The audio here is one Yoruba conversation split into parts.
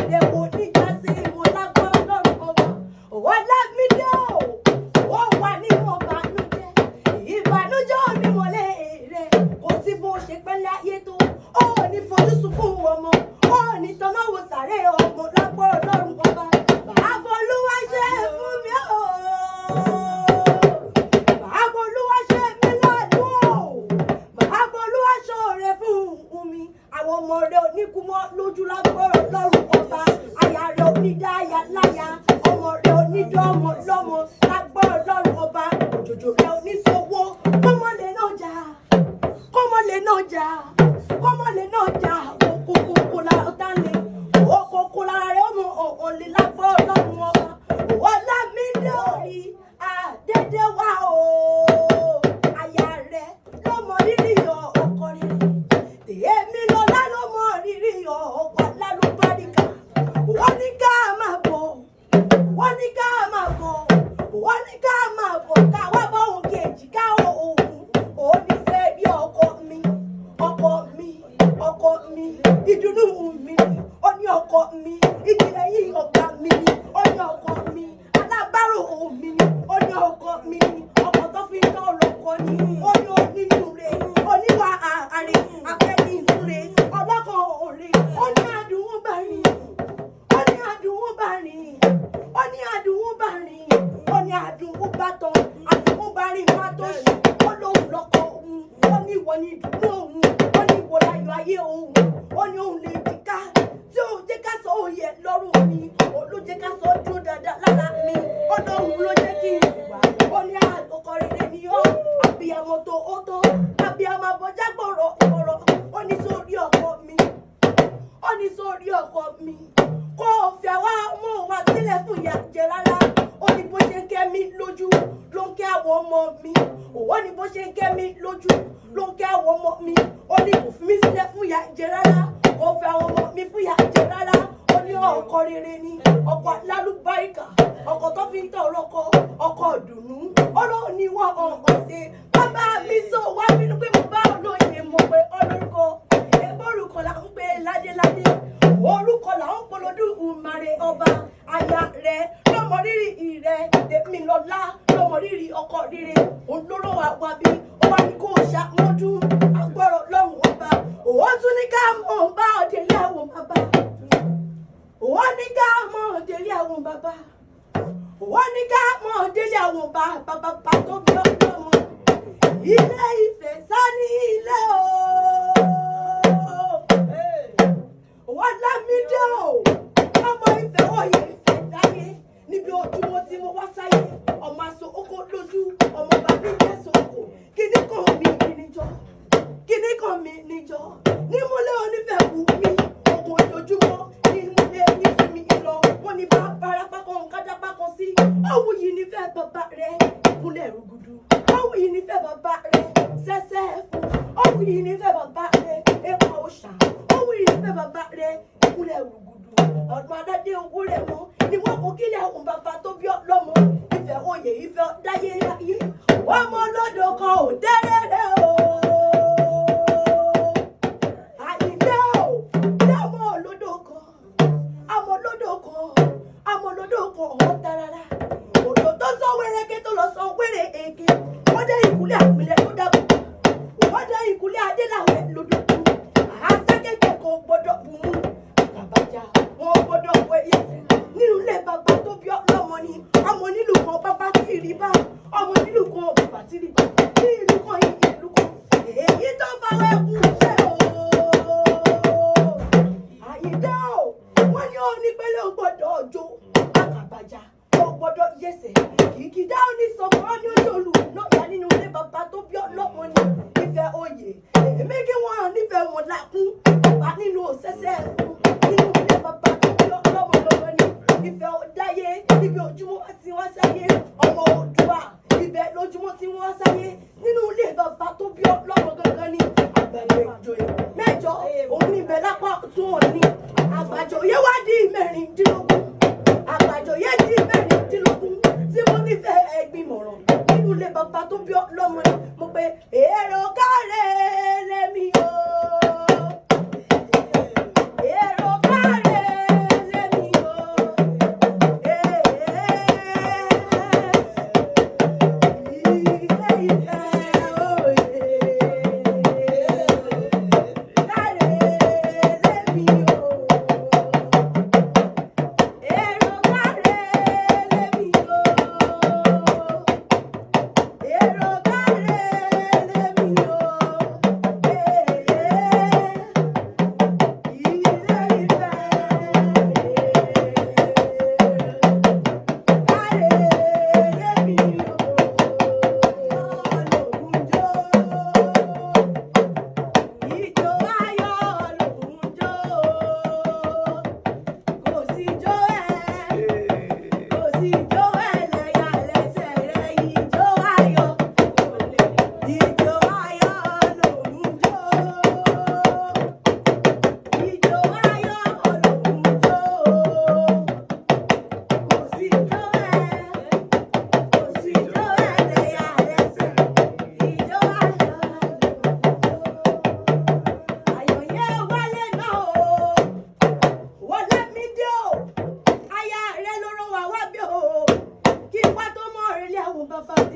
Ìpàdé wo níjà sí mo lágbára lọ́rùn ọba. Wọ́n lámídé o, wọ́n wà ní wọn bànújẹ́. Ìbànújẹ́ ò ní mọ̀lẹ́ èrè, kò sí bó ṣe pẹ́ láyé tó. Ó ní fojú sunkún ọmọ, ó ní tọ́nà wo sàré ọmọ lágbára lọ́rùn ọba. Bàbá Olúwa ṣe fún mi o. Bàbá Olúwa ṣe mí láàánú o. Bàbá Olúwa ṣoore fún mi. Àwọn ọmọ rẹ̀ oníkú mọ́ lójú lágbára lọ́rùn ọba. Aya rẹ̀ onídáyà láyà, ọmọ rẹ̀ onídọ́mọ lọ́mọ lágbára lọ́rùn ọba. Òjòjò rẹ̀ oníṣòwò, kọ́mọlẹ̀ náà jà, kọ́mọlẹ̀ náà jà, kọ́mọlẹ̀ náà jà. Òkòkò la ọ̀tá lè, òkòkò la rẹ̀ ọmọ òǹlè lágbára lọ́rùn ọba. Wọ́n lámídé orí àdédé wá o. Aya rẹ̀ lọ́mọ rírì ọkọ rẹ̀. Tèmi lọ́lá lọ́mọ rírì ọkọ lálùbáríkà. Wọ́n ní ká máa bọ̀, wọ́n ní ká máa bọ̀, wọ́n ní ká máa bọ̀ ká wá bá òun kejì ká òun. Ó ní fẹ́ rí ọkọ mi, ọkọ mi, ọkọ mi, ìdùnnú mi ni. Ó ní ọkọ mi, ìdílé yìí ọ̀gá mi ni. Ó ní ọkọ mi, alábàárò mi ni. Ó ní ọkọ mi ni, ọkọ tó fi ń tọ́ ọlọ́kọ ni. Ó ní onínúure, oníwà àárẹ̀, afẹ́ni ìfúnre, ọlọ́kọ̀ òre. Ó ní àdúgbò bá rìn, ó ní àdúgbò bá rìn, ó ní àdúgbò bá rìn, ó ní àdúgbò bá tán, àdúgbò bá rìn má tó ṣe. Ó lóun lọ́kọ òun, ó ní ìwọ ni ìdùnnú òun, ó ní ìwọ láyọ̀ ayé òun. Ó ní òun lè kíká tí òun jẹ́ ká sọ òye lọ́rùn mi, òun ló jẹ́ ká sọ dúró dáadáa lára mi. Ó lóun ló jẹ́ kí n wà. Ó ní àkọ́kọ́ rere ni ó, àbíyamọ tó ó tó, àbíyamọ àbọ̀já gbọ̀rọ̀ gbọ̀rọ̀. Ó ní sórí ọkọ mi, ó ní sórí ọkọ mi, kó o fi àwa ọmọ wa sílẹ̀ fún ìyà jẹ rárá. Ó ní bó ṣe ń kẹ́ mi lójú ló ń kẹ́ àwọn ọmọ mi. Ó ní bó ṣe ń kẹ́ mi lójú ló ń kẹ́ àwọn ọmọ mi. Ó ní kò fi mí sílẹ̀ fún ìyà jẹ rárá, kò fi àwọn ọmọ mi fún ìyà jẹ rárá. Ó ní ọkọ rere ni, ọkọ lálùbáríkà, ọkọ tó fi ń tọ̀ ọlọ́kọ, ọkọ ìdùnnú. Ó lóun ní wọ́n ọ̀hún ṣe. Bàbá mi sọ wá bínú pé mo bá olóyè mọ̀ pé ọlọ́rùkọ. Èbó orúkọ là ń pè ládéládé, orúkọ là ń polódú ìmàrè ọba. Aya rẹ̀ lọ́mọ rírì rẹ̀, tèmi lọ́lá lọ́mọ rírì ọkọ rere. Òun lóró àwa bí ó wá ní kó ṣàmọ́dún agbọ́rọ̀ lọ́rùn ọba. Òun tún ní ká mọ̀ bá ọ̀dẹ̀lé àwọn bàbá. Òun ní ká mọ̀ ọ̀dẹ̀lé àwọn bàbá. Òun ní ká mọ̀ ọ̀dẹ̀lé àwọn bàbá tó bí ọlọ́mọ. Ile-ife sani ilé o. Wọ́n lámídé o. Ọmọ Ifẹ̀ òye Ifẹ̀ dáyé. Níbi ojúmọ́ tí mo wá sáyé. Ọmọ aṣọ oko lójú, ọmọ bàbí jẹ́sọ̀ oko. Kíní kan mi níjọ, kíní kan mi níjọ. Nímúlẹ̀ onífẹ̀ wù mí. Ogun ojoojúmọ́ nímúlẹ̀ nífẹ̀mí lọ. Wọ́n ní bá barapá kan kájápá kan sí. Ọ̀hún yìí nífẹ̀ bàbá rẹ̀ ìkúnlẹ̀ rúgudu. Ọ̀hún yìí nífẹ̀ bàbá rẹ̀ sẹ́sẹ́ fún. Ọ̀hún yìí nífẹ̀ bàbá rẹ̀ ẹ̀pà òòṣà. Ọ̀hún yìí nífẹ̀ bàbá rẹ̀ ìkúnlẹ̀ rúgudu. Ọ̀dùn aládé owó rẹ̀ mọ́ ni wọ́n kò kílẹ̀ ohun bàbá tó bí ọlọ́mọ. Ìfẹ́ oyè ìfẹ́ dáyé ayé. Wọ́n mọ lọ́dọ̀ kan ò tẹ́rẹ̀rẹ̀ o. Àyíndé o, dámọ̀ olódò kan, àmọ́ olódò kan, àmọ́ olódò kan ọ̀ tarara. Òdò tó sọ wẹ́rẹ́kẹ́ tó lọ sọ wẹ́rẹ́ èké. Wọ́n dé ìkúlẹ̀ àpilẹ̀ ló dàbò. Wọ́n dé ìkúlẹ̀ adélàwẹ̀ lódò kú. Àásákẹ́kẹ́ kan gbọ́dọ̀ bù mú. Àbájá wọn gbọ́dọ̀ wọ ẹyẹsẹ̀. Nínú ilé bàbá tó bí ọlọ́mọ ni. Ọmọ nílùú kan bàbá tí ì rí bá. Ọmọ nílùú kan bàbá tí ì rí bá. Ní ìlú kan ìlú kan. Èyí tó bá wẹ́ kú ṣe o. Àyíndé o, wọ́n ní onípele ò gbọ́dọ̀ ọjọ́. Àkàbàjá ò gbọ́dọ̀ yẹsẹ̀. Kìkìdá ó ní sọ̀kọ́ ní olú lọ́yà nínú ilé bàbá tó bí ọlọ́mọ ni. Ìfẹ́ oyè. Èmi kí wọ́n nífẹ̀ẹ́ wọn lákún. Bàbá nínú òṣẹ́ṣẹ́ fún. Nínú ilé bàbá tó bí ọlọ́mọ lọ́wọ́ ni. Ìfẹ́ dáyé níbi ojúmọ́ tí wọ́n sáyé. Ọmọ Oòduà ibẹ̀ lójúmọ́ tí wọ́n sáyé. Nínú ilé bàbá tó bí ọlọ́mọ gangan ni. Àgbàdo ìjòyè mẹ́jọ òun ibẹ̀ lápá tún wọn ni. Àgbàjòyè wá di mẹ́rìndínlógún. Àgbàjòyè di mẹ́rìndínlógún tí mo nífẹ̀ẹ́ ẹgbìmọ̀ràn. Nínú ilé bàbá tó bí ọlọ́mọ ni. Mo pe èrò kárẹ̀ lẹ́mi o. Èrò kárẹ̀ lẹ́mi.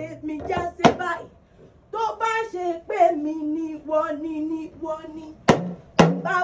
tèmi já sí báyìí tó bá ṣe pé mi ni wọ́n ní bá